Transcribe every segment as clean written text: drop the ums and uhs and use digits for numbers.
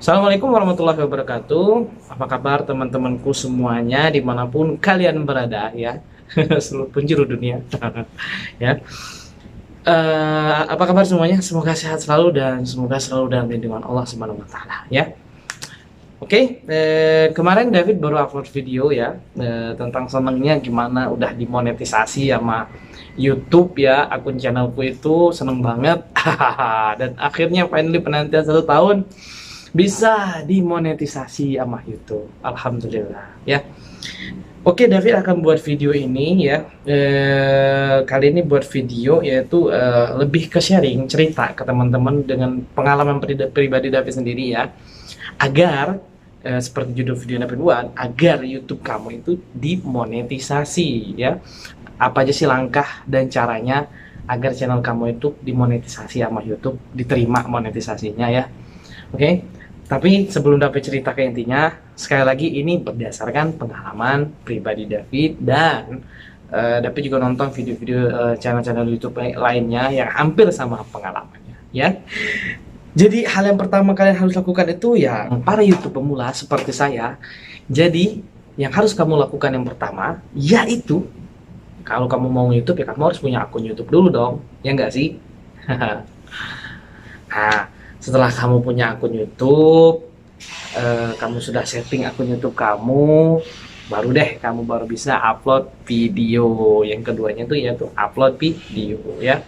Assalamualaikum warahmatullahi wabarakatuh. Apa kabar teman-temanku semuanya dimanapun kalian berada ya, seluruh penjuru dunia. Ya, apa kabar semuanya? Semoga sehat selalu dan semoga selalu dalam lindungan Allah Subhanahu Wa Taala. Ya, oke. Kemarin David baru upload video ya tentang senengnya gimana udah dimonetisasi sama YouTube ya, akun channelku itu seneng banget. Dan akhirnya finally penantian 1 tahun bisa dimonetisasi sama YouTube. Alhamdulillah ya. Oke, David akan buat video ini ya. Kali ini buat video yaitu lebih ke sharing cerita ke teman-teman dengan pengalaman pribadi David sendiri ya. Agar seperti judul video David buat, agar YouTube kamu itu dimonetisasi ya. Apa aja sih langkah dan caranya agar channel kamu itu dimonetisasi sama YouTube, diterima monetisasinya ya. Oke. Tapi sebelum David cerita ke intinya, sekali lagi ini berdasarkan pengalaman pribadi David dan David juga nonton video-video channel-channel YouTube lainnya yang hampir sama pengalamannya ya. Jadi hal yang pertama kalian harus lakukan itu ya para YouTube pemula seperti saya. Jadi yang harus kamu lakukan yang pertama yaitu kalau kamu mau YouTube ya kamu harus punya akun YouTube dulu dong, ya enggak sih? Nah, setelah kamu punya akun YouTube, kamu sudah setting akun YouTube kamu, baru deh kamu baru bisa upload video. Yang keduanya tuh yaitu upload video ya.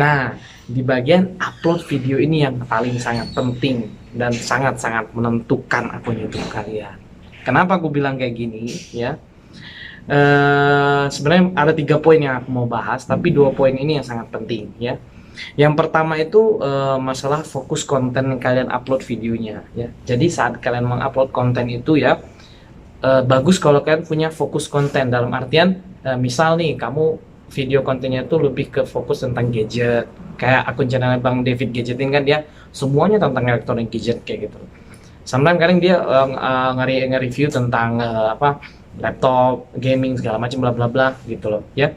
Nah, di bagian upload video ini yang paling sangat penting dan sangat-sangat menentukan akun YouTube kalian. Kenapa aku bilang kayak gini ya? Sebenarnya ada 3 poin yang aku mau bahas, tapi 2 poin ini yang sangat penting ya. Yang pertama itu masalah fokus konten yang kalian upload videonya ya. Jadi saat kalian mengupload konten itu ya bagus kalau kalian punya fokus konten, dalam artian misal nih kamu video kontennya itu lebih ke fokus tentang gadget, kayak akun channel Bang David Gadgeting kan dia semuanya tentang elektronik gadget kayak gitu. Sometimes kadang dia nge-review tentang laptop, gaming segala macam bla bla bla gitu loh ya.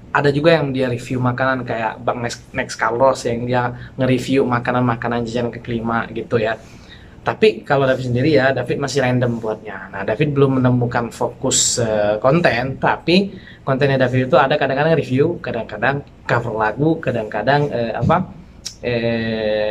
Ada juga yang dia review makanan kayak Bang Next Carlos yang dia nge-review makanan-makanan jajanan kaki 5 gitu ya. Tapi kalau David sendiri ya, David masih random buatnya. Nah, David belum menemukan fokus konten, tapi kontennya David itu ada kadang-kadang review, kadang-kadang cover lagu, kadang-kadang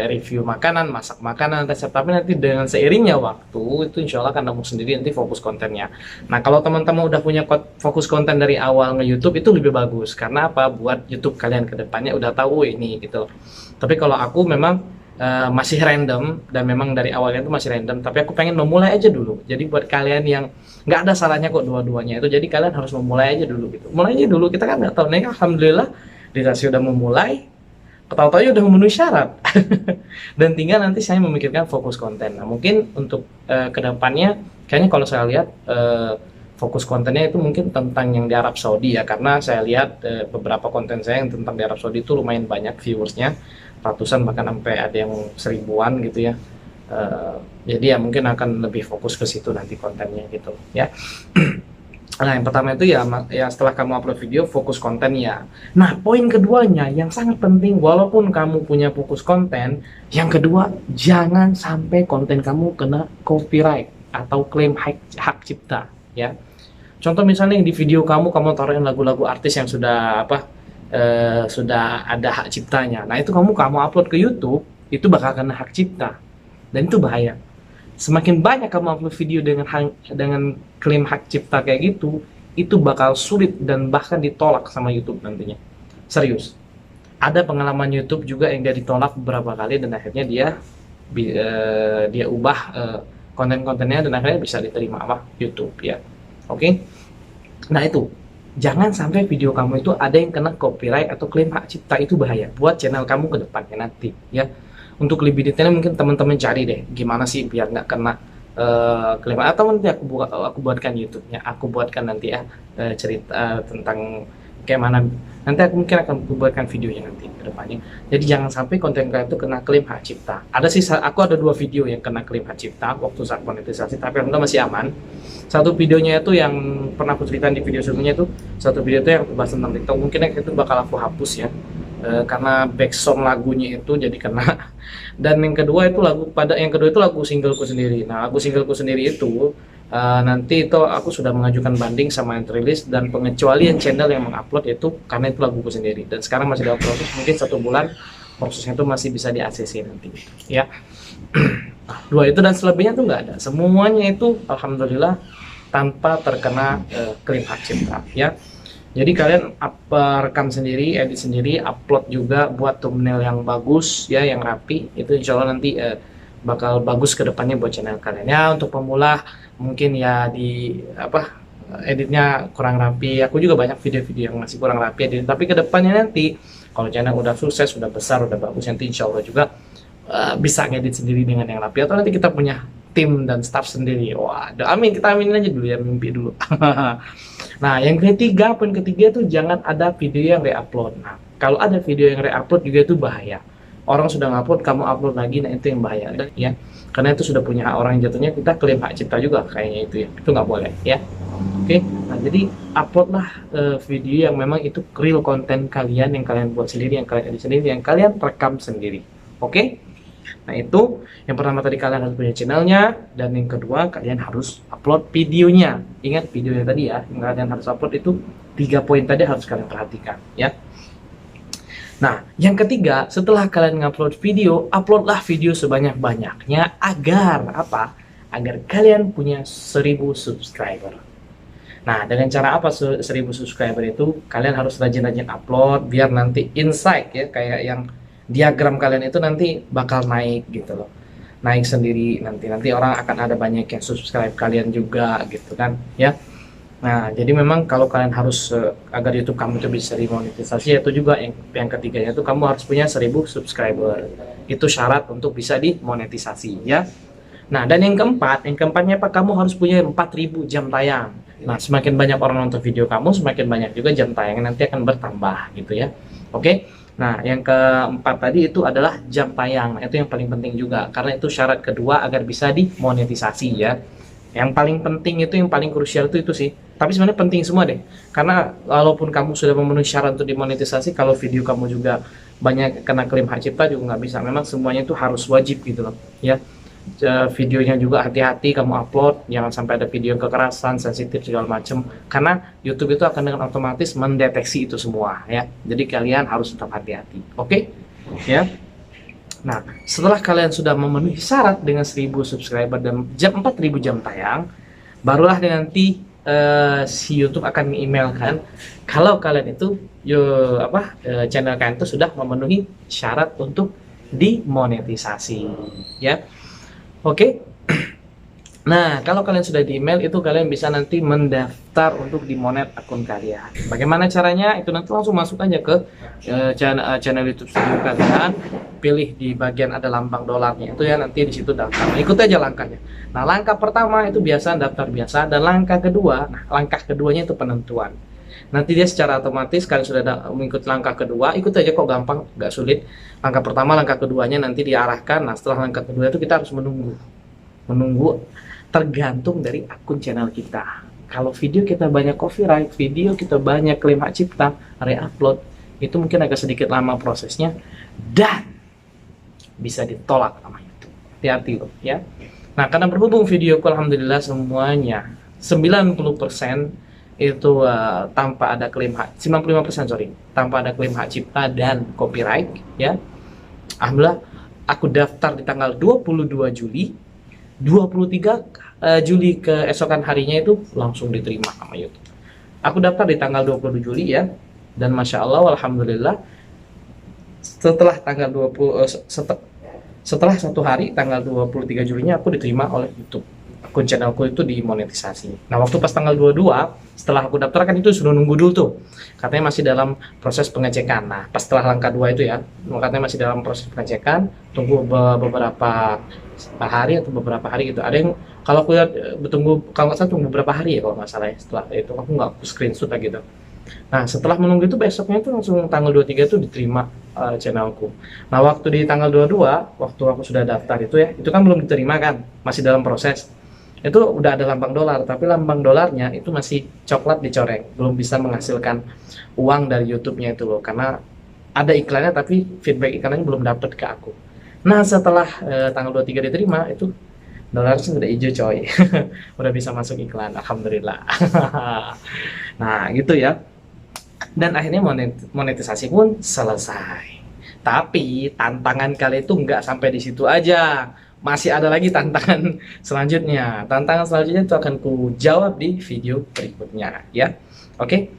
review makanan, masak makanan, resep. Tapi nanti dengan seiringnya waktu itu insya Allah akan nemu sendiri nanti fokus kontennya. Nah, kalau teman-teman udah punya fokus konten dari awal nge-YouTube itu lebih bagus. Karena apa? Buat YouTube kalian ke depannya udah tahu ini gitu. Tapi kalau aku memang masih random dan memang dari awalnya itu masih random. Tapi aku pengen memulai aja dulu. Jadi buat kalian yang nggak ada salahnya kok dua-duanya itu. Jadi kalian harus memulai aja dulu gitu. Mulai aja dulu. Kita kan nggak tahu. Nih, alhamdulillah dikasih udah memulai. Tahu-tahu udah memenuhi syarat. Dan tinggal nanti saya memikirkan fokus konten. Nah, mungkin untuk kedepannya kayaknya kalau saya lihat fokus kontennya itu mungkin tentang yang di Arab Saudi ya, karena saya lihat beberapa konten saya yang tentang di Arab Saudi itu lumayan banyak viewersnya, ratusan bahkan sampai ada yang 1000-an gitu ya. Jadi ya mungkin akan lebih fokus ke situ nanti kontennya gitu ya. Nah, yang pertama itu ya setelah kamu upload video fokus konten ya. Nah, poin keduanya yang sangat penting, walaupun kamu punya fokus konten, yang kedua jangan sampai konten kamu kena copyright atau klaim hak cipta ya. Contoh misalnya di video kamu taruhin lagu-lagu artis yang sudah sudah ada hak ciptanya. Nah, itu kamu upload ke YouTube itu bakal kena hak cipta dan itu bahaya. Semakin banyak kamu upload video dengan klaim hak cipta kayak gitu, itu bakal sulit dan bahkan ditolak sama YouTube nantinya. Serius. Ada pengalaman YouTube juga yang dia ditolak beberapa kali dan akhirnya dia ubah konten-kontennya dan akhirnya bisa diterima sama YouTube ya. Oke. Nah, itu jangan sampai video kamu itu ada yang kena copyright atau klaim hak cipta, itu bahaya buat channel kamu ke depannya nanti ya. Untuk lebih detailnya mungkin teman-teman cari deh gimana sih biar nggak kena klaim, atau nanti aku buatkan YouTube-nya, aku buatkan nanti ya cerita tentang kayak mana, nanti aku mungkin akan buatkan videonya nanti ke depannya. Jadi jangan sampai konten kalian itu kena klaim hak cipta. Aku ada 2 video yang kena klaim hak cipta waktu saat monetisasi, tapi alhamdulillah masih aman. Satu videonya itu yang pernah aku ceritakan di video sebelumnya, itu satu video itu yang bahas tentang TikTok, mungkin itu bakal aku hapus ya. karena backsound lagunya itu jadi kena. Dan yang kedua itu lagu singleku sendiri. Nah, lagu singleku sendiri itu nanti itu aku sudah mengajukan banding sama yang rilis dan pengecualian channel yang mengupload itu karena itu laguku sendiri, dan sekarang masih dalam proses, mungkin 1 bulan prosesnya itu masih bisa di ACC nanti ya. Dua itu, dan selebihnya tuh nggak ada, semuanya itu alhamdulillah tanpa terkena klaim hak cipta ya. Jadi kalian rekam sendiri, edit sendiri, upload juga, buat thumbnail yang bagus ya, yang rapi, itu insya Allah nanti bakal bagus ke depannya buat channel kalian ya. Untuk pemula mungkin ya di editnya kurang rapi, aku juga banyak video-video yang masih kurang rapi edit, tapi ke depannya nanti kalau channel udah sukses, udah besar, udah bagus, nanti insya Allah juga bisa ngedit sendiri dengan yang rapi, atau nanti kita punya tim dan staff sendiri. Wah, amin, kita aminin aja dulu ya, mimpi dulu. Nah, yang ketiga, poin ketiga itu jangan ada video yang re-upload. Nah, kalau ada video yang re-upload juga itu bahaya. Orang sudah ngupload, kamu upload lagi, nah itu yang bahaya ya. Karena itu sudah punya hak orang, yang jatuhnya kita klaim hak cipta juga kayaknya itu ya. Itu nggak boleh ya. Oke, nah jadi uploadlah video yang memang itu real konten kalian, yang kalian buat sendiri, yang kalian edit sendiri, yang kalian rekam sendiri. Oke? Nah itu, yang pertama tadi kalian harus punya channelnya, dan yang kedua kalian harus upload videonya. Ingat videonya tadi ya, yang kalian harus upload itu 3 poin tadi harus kalian perhatikan ya. Nah, yang ketiga, setelah kalian ngupload video, uploadlah video sebanyak-banyaknya agar apa? Agar kalian punya 1000 subscriber. Nah, dengan cara apa 1000 subscriber itu? Kalian harus rajin-rajin upload biar nanti insight ya, kayak yang diagram kalian itu nanti bakal naik gitu loh. Naik sendiri nanti orang akan ada banyak yang subscribe kalian juga gitu kan ya. Nah, jadi memang kalau kalian harus agar YouTube kamu itu bisa dimonetisasi, itu juga yang ketiganya itu kamu harus punya 1000 subscriber. Itu syarat untuk bisa dimonetisasi ya. Nah, dan yang keempatnya apa? Kamu harus punya 4000 jam tayang. Nah, semakin banyak orang nonton video kamu, semakin banyak juga jam tayang nanti akan bertambah gitu ya. Oke. Nah, yang keempat tadi itu adalah jam tayang. Nah, itu yang paling penting juga, karena itu syarat kedua agar bisa dimonetisasi ya. Yang paling penting itu, yang paling krusial itu sih. Tapi sebenarnya penting semua deh. Karena walaupun kamu sudah memenuhi syarat untuk dimonetisasi, kalau video kamu juga banyak kena klaim hak cipta juga nggak bisa. Memang semuanya itu harus wajib gitu loh ya. Videonya juga hati-hati kamu upload, jangan sampai ada video kekerasan, sensitif segala macam, karena YouTube itu akan dengan otomatis mendeteksi itu semua ya. Jadi kalian harus tetap hati-hati. Oke? Ya. Nah, setelah kalian sudah memenuhi syarat dengan 1000 subscriber dan 4000 jam tayang, barulah nanti si YouTube akan emailkan kalau kalian itu channel kalian itu sudah memenuhi syarat untuk dimonetisasi ya. Oke. Nah, kalau kalian sudah di email itu, kalian bisa nanti mendaftar untuk dimonet akun kalian. Bagaimana caranya? Itu nanti langsung masuk aja ke channel YouTube studio kalian, pilih di bagian ada lambang dolarnya itu ya, nanti di situ daftar. Nah, ikut aja langkahnya. Nah, langkah pertama itu biasa daftar biasa, dan langkah keduanya itu penentuan. Nanti dia secara otomatis kalian sudah mengikuti langkah kedua, ikut aja kok, gampang, nggak sulit. Langkah pertama, langkah keduanya nanti diarahkan. Nah, setelah langkah kedua itu kita harus menunggu tergantung dari akun channel kita. Kalau video kita banyak copyright, video kita banyak klaim hak cipta, re-upload, itu mungkin agak sedikit lama prosesnya dan bisa ditolak sama YouTube. Hati-hati loh ya. Nah, karena berhubung videoku alhamdulillah semuanya 90% itu tanpa ada klaim hak, 95% tanpa ada klaim hak cipta dan copyright ya. Alhamdulillah aku daftar di tanggal 22 Juli, 23 Juli keesokan harinya itu langsung diterima sama YouTube. Aku daftar di tanggal 22 Juli ya, dan Masya Allah alhamdulillah setelah tanggal 1 hari tanggal 23 Julinya aku diterima oleh YouTube. Akun channelku itu dimonetisasi. Nah, waktu pas tanggal 22 setelah aku daftar kan itu sudah nunggu dulu tuh, katanya masih dalam proses pengecekan. Nah, pas setelah langkah 2 itu ya, katanya masih dalam proses pengecekan, tunggu beberapa hari atau beberapa hari gitu. Ada yang kalau aku lihat bertunggu, kalau nggak salah tunggu beberapa hari ya kalau nggak salah ya. Setelah itu aku nggak screenshot lah gitu. Nah, setelah menunggu itu besoknya itu langsung tanggal 23 itu diterima channelku. Nah, waktu di tanggal 22 waktu aku sudah daftar itu ya, itu kan belum diterima kan, masih dalam proses. Itu udah ada lambang dolar, tapi lambang dolarnya itu masih coklat dicoreng, belum bisa menghasilkan uang dari YouTube-nya itu loh, karena ada iklannya tapi feedback iklannya belum dapat ke aku. Nah setelah tanggal 23 diterima itu dolar sudah hijau coy. Udah bisa masuk iklan, alhamdulillah. Nah gitu ya, dan akhirnya monetisasi pun selesai. Tapi tantangan kali itu nggak sampai di situ aja, masih ada lagi tantangan selanjutnya. Tantangan selanjutnya itu akan ku jawab di video berikutnya ya. Oke.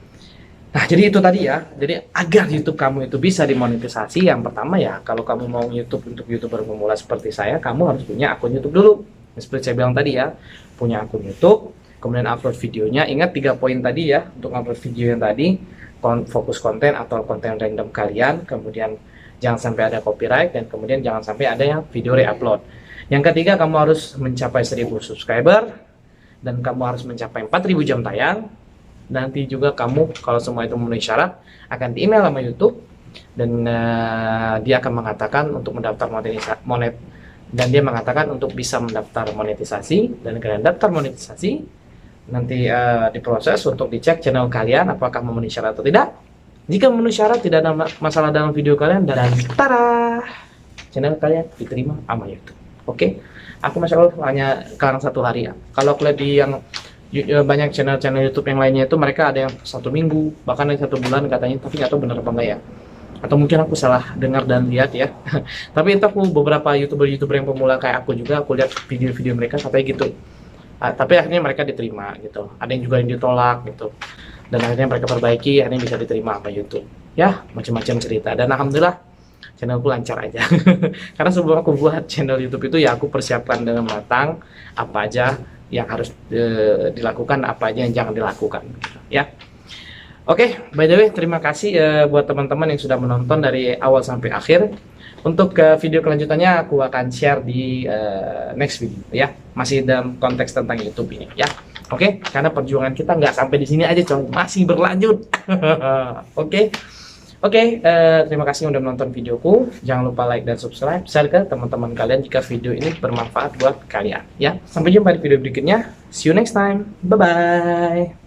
Nah, jadi itu tadi ya. Jadi agar YouTube kamu itu bisa dimonetisasi, yang pertama ya, kalau kamu mau YouTube untuk YouTuber pemula seperti saya, kamu harus punya akun YouTube dulu. Seperti saya bilang tadi ya, punya akun YouTube, kemudian upload videonya. Ingat 3 poin tadi ya, untuk upload video yang tadi, fokus konten atau konten random kalian, kemudian jangan sampai ada copyright, dan kemudian jangan sampai ada yang video re-upload. Yang ketiga, kamu harus mencapai 1000 subscriber, dan kamu harus mencapai 4000 jam tayang. Nanti juga kamu kalau semua itu memenuhi syarat akan di email sama YouTube, dan dia akan mengatakan untuk mendaftar dan dia mengatakan untuk bisa mendaftar monetisasi, dan kalian daftar monetisasi nanti diproses untuk dicek channel kalian apakah memenuhi syarat atau tidak. Jika memenuhi syarat, tidak ada masalah dalam video kalian, dan tada, channel kalian diterima sama YouTube. Oke, aku masya Allah hanya karena 1 hari ya. Kalau aku lihat di yang banyak channel-channel YouTube yang lainnya itu mereka ada yang 1 minggu, bahkan ada 1 bulan katanya, tapi nggak tahu benar apa enggak ya, atau mungkin aku salah dengar dan lihat ya. Tapi itu aku beberapa youtuber yang pemula kayak aku juga, aku lihat video-video mereka sampai gitu. Tapi akhirnya mereka diterima gitu, ada yang juga yang ditolak gitu, dan akhirnya mereka perbaiki, akhirnya bisa diterima sama YouTube ya. Macam-macam cerita, dan alhamdulillah channelku lancar aja. Karena sebelum aku buat channel YouTube itu ya aku persiapkan dengan matang apa aja yang harus dilakukan, apa aja yang jangan dilakukan ya. Oke, by the way, terima kasih buat teman-teman yang sudah menonton dari awal sampai akhir. Untuk video kelanjutannya aku akan share di next video ya, masih dalam konteks tentang YouTube ini ya. Oke, karena perjuangan kita nggak sampai di sini aja coy, masih berlanjut. Oke. Oke, terima kasih udah menonton videoku. Jangan lupa like dan subscribe, share ke teman-teman kalian jika video ini bermanfaat buat kalian ya. Sampai jumpa di video berikutnya. See you next time. Bye bye.